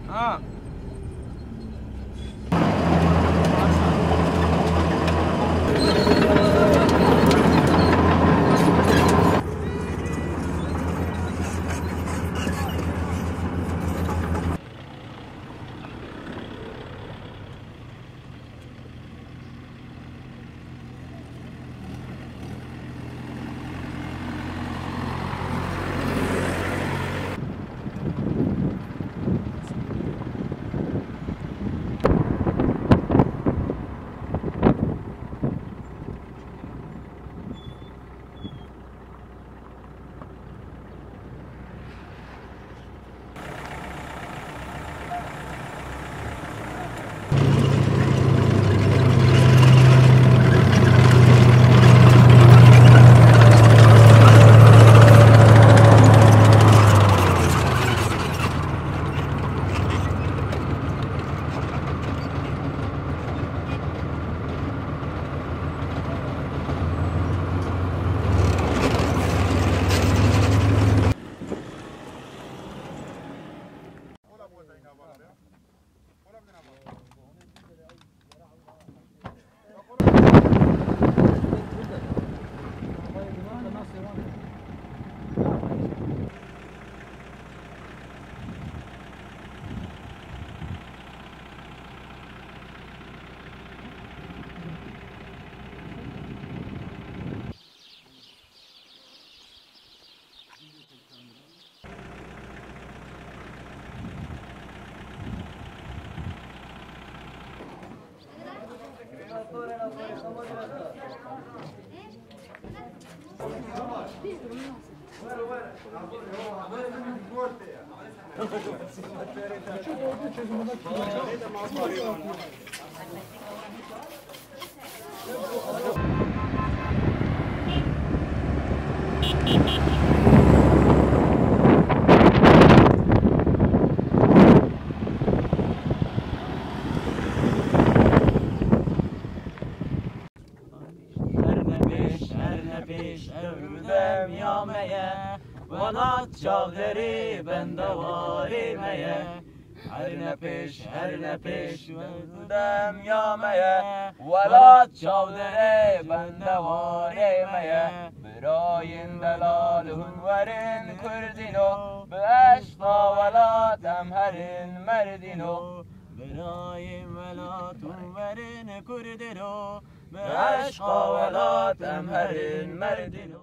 Ha. Övdüm yameye, Vanat çağları bende var imeye. Her ne peş, övdüm yameye, Vanat çağları bende var imeye. Birayın delal hünverin kurdino, Beşta velat emherin merdino. Birayın velat hünverin kurdino, Beşta velat emherin merdino.